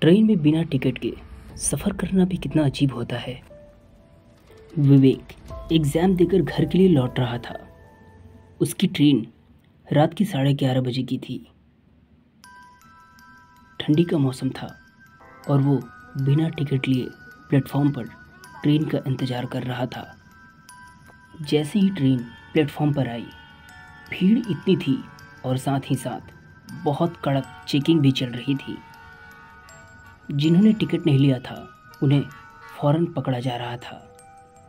Train में बिना ticket के सफ़र करना भी कितना अजीब होता है। विवेक एग्ज़ाम देकर घर के लिए लौट रहा था। उसकी ट्रेन रात की 11:30 बजे की थी। ठंडी का मौसम था और वो बिना टिकट लिए प्लेटफॉर्म पर ट्रेन का इंतज़ार कर रहा था। जैसे ही ट्रेन प्लेटफॉर्म पर आई, भीड़ इतनी थी और साथ ही साथ बहुत कड़क चेकिंग भी चल रही थी। जिन्होंने टिकट नहीं लिया था उन्हें फ़ौरन पकड़ा जा रहा था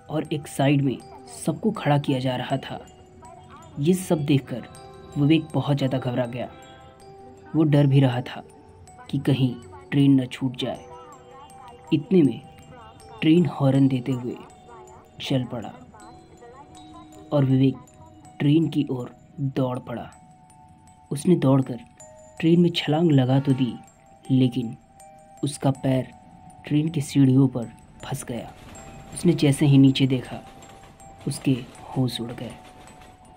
और एक साइड में सबको खड़ा किया जा रहा था। ये सब देखकर विवेक बहुत ज़्यादा घबरा गया। वो डर भी रहा था कि कहीं ट्रेन न छूट जाए। इतने में ट्रेन हॉर्न देते हुए चल पड़ा और विवेक ट्रेन की ओर दौड़ पड़ा। उसने दौड़कर ट्रेन में छलांग लगा तो दी, लेकिन उसका पैर ट्रेन की सीढ़ियों पर फंस गया। उसने जैसे ही नीचे देखा, उसके होश उड़ गए।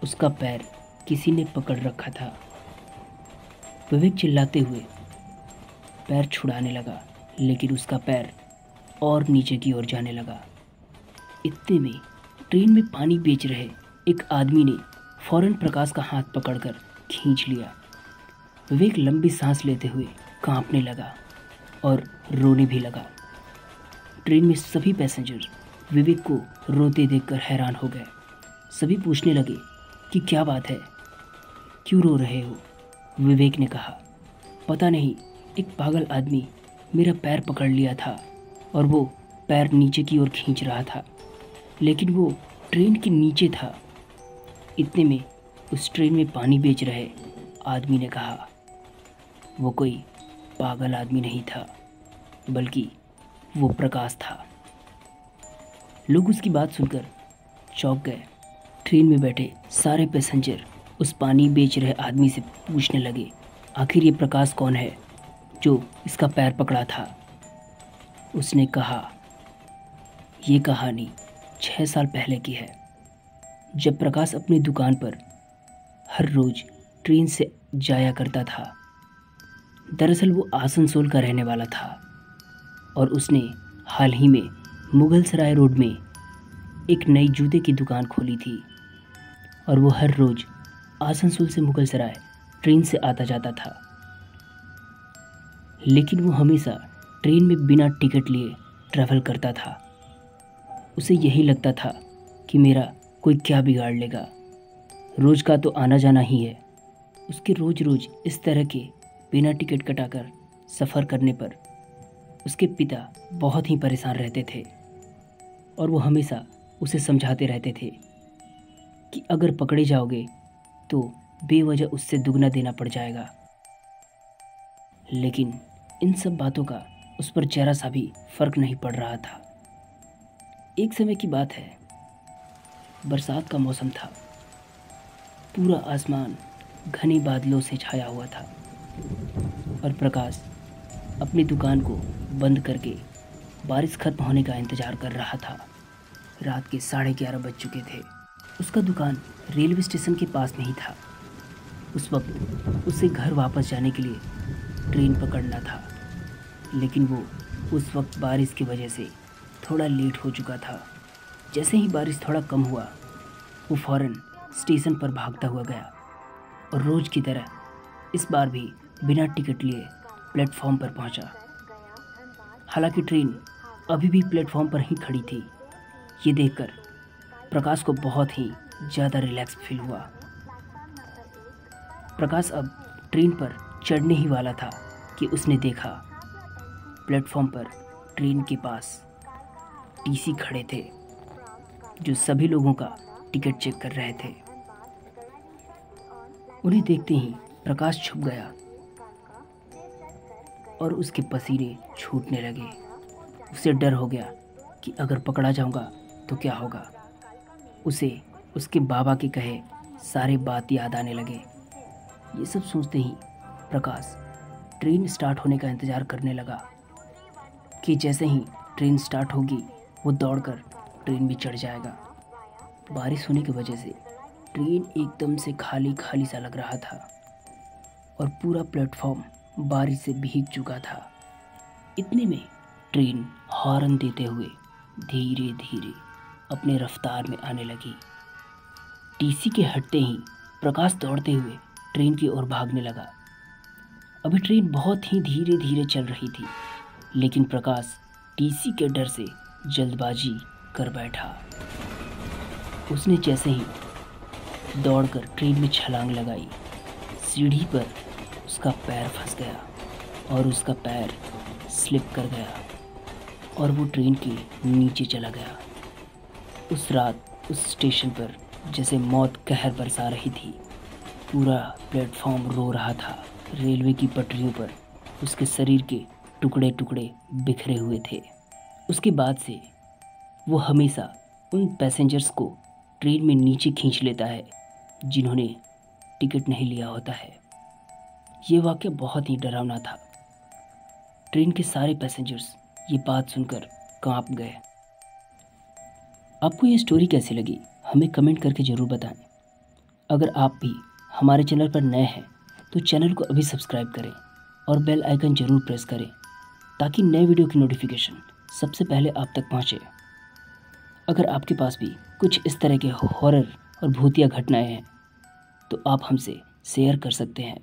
उसका पैर किसी ने पकड़ रखा था। विवेक चिल्लाते हुए पैर छुड़ाने लगा, लेकिन उसका पैर और नीचे की ओर जाने लगा। इतने में ट्रेन में पानी बेच रहे एक आदमी ने फौरन प्रकाश का हाथ पकड़कर खींच लिया। विवेक लंबी सांस लेते हुए कांपने लगा और रोने भी लगा। ट्रेन में सभी पैसेंजर विवेक को रोते देखकर हैरान हो गए। सभी पूछने लगे कि क्या बात है, क्यों रो रहे हो? विवेक ने कहा, पता नहीं, एक पागल आदमी मेरा पैर पकड़ लिया था और वो पैर नीचे की ओर खींच रहा था, लेकिन वो ट्रेन के नीचे था। इतने में उस ट्रेन में पानी बेच रहे आदमी ने कहा, वो कोई पागल आदमी नहीं था, बल्कि वो प्रकाश था। लोग उसकी बात सुनकर चौंक गए। ट्रेन में बैठे सारे पैसेंजर उस पानी बेच रहे आदमी से पूछने लगे, आखिर ये प्रकाश कौन है जो इसका पैर पकड़ा था? उसने कहा, ये कहानी 6 साल पहले की है, जब प्रकाश अपनी दुकान पर हर रोज़ ट्रेन से जाया करता था। दरअसल वो आसनसोल का रहने वाला था और उसने हाल ही में मुगल सराय रोड में एक नई जूते की दुकान खोली थी और वो हर रोज़ आसनसोल से मुगल सराय ट्रेन से आता जाता था। लेकिन वो हमेशा ट्रेन में बिना टिकट लिए ट्रैवल करता था। उसे यही लगता था कि मेरा कोई क्या बिगाड़ लेगा, रोज़ का तो आना जाना ही है। उसके रोज़ रोज़ इस तरह के बिना टिकट कटाकर सफ़र करने पर उसके पिता बहुत ही परेशान रहते थे और वो हमेशा उसे समझाते रहते थे कि अगर पकड़े जाओगे तो बेवजह उससे दुगना देना पड़ जाएगा। लेकिन इन सब बातों का उस पर जरा सा भी फर्क नहीं पड़ रहा था। एक समय की बात है, बरसात का मौसम था। पूरा आसमान घने बादलों से छाया हुआ था और प्रकाश अपनी दुकान को बंद करके बारिश खत्म होने का इंतज़ार कर रहा था। रात के 11:30 बज चुके थे। उसका दुकान रेलवे स्टेशन के पास में ही था। उस वक्त उसे घर वापस जाने के लिए ट्रेन पकड़ना था, लेकिन वो उस वक्त बारिश की वजह से थोड़ा लेट हो चुका था। जैसे ही बारिश थोड़ा कम हुआ, वो फ़ौरन स्टेशन पर भागता हुआ गया और रोज़ की तरह इस बार भी बिना टिकट लिए प्लेटफॉर्म पर पहुंचा। हालांकि ट्रेन अभी भी प्लेटफॉर्म पर ही खड़ी थी। ये देखकर प्रकाश को बहुत ही ज़्यादा रिलैक्स फील हुआ। प्रकाश अब ट्रेन पर चढ़ने ही वाला था कि उसने देखा प्लेटफॉर्म पर ट्रेन के पास टीसी खड़े थे, जो सभी लोगों का टिकट चेक कर रहे थे। उन्हें देखते ही प्रकाश छुप गया और उसके पसीने छूटने लगे। उसे डर हो गया कि अगर पकड़ा जाऊंगा तो क्या होगा। उसे उसके बाबा के कहे सारे बात याद आने लगे। ये सब सोचते ही प्रकाश ट्रेन स्टार्ट होने का इंतज़ार करने लगा कि जैसे ही ट्रेन स्टार्ट होगी वो दौड़कर ट्रेन में चढ़ जाएगा। बारिश होने की वजह से ट्रेन एकदम से खाली खाली सा लग रहा था और पूरा प्लेटफॉर्म बारिश से भीग चुका था। इतने में ट्रेन हॉर्न देते हुए धीरे धीरे अपने रफ्तार में आने लगी। टीसी के हटते ही प्रकाश दौड़ते हुए ट्रेन की ओर भागने लगा। अभी ट्रेन बहुत ही धीरे धीरे चल रही थी, लेकिन प्रकाश टीसी के डर से जल्दबाजी कर बैठा। उसने जैसे ही दौड़कर ट्रेन में छलांग लगाई, सीढ़ी पर उसका पैर फंस गया और उसका पैर स्लिप कर गया और वो ट्रेन के नीचे चला गया। उस रात उस स्टेशन पर जैसे मौत कहर बरसा रही थी। पूरा प्लेटफॉर्म रो रहा था। रेलवे की पटरियों पर उसके शरीर के टुकड़े टुकड़े बिखरे हुए थे। उसके बाद से वो हमेशा उन पैसेंजर्स को ट्रेन में नीचे खींच लेता है जिन्होंने टिकट नहीं लिया होता है। ये वाक़या बहुत ही डरावना था। ट्रेन के सारे पैसेंजर्स ये बात सुनकर कांप गए। आपको ये स्टोरी कैसी लगी हमें कमेंट करके ज़रूर बताएं। अगर आप भी हमारे चैनल पर नए हैं तो चैनल को अभी सब्सक्राइब करें और बेल आइकन ज़रूर प्रेस करें ताकि नए वीडियो की नोटिफिकेशन सबसे पहले आप तक पहुंचे। अगर आपके पास भी कुछ इस तरह के हॉरर और भूतिया घटनाएं हैं तो आप हमसे शेयर कर सकते हैं।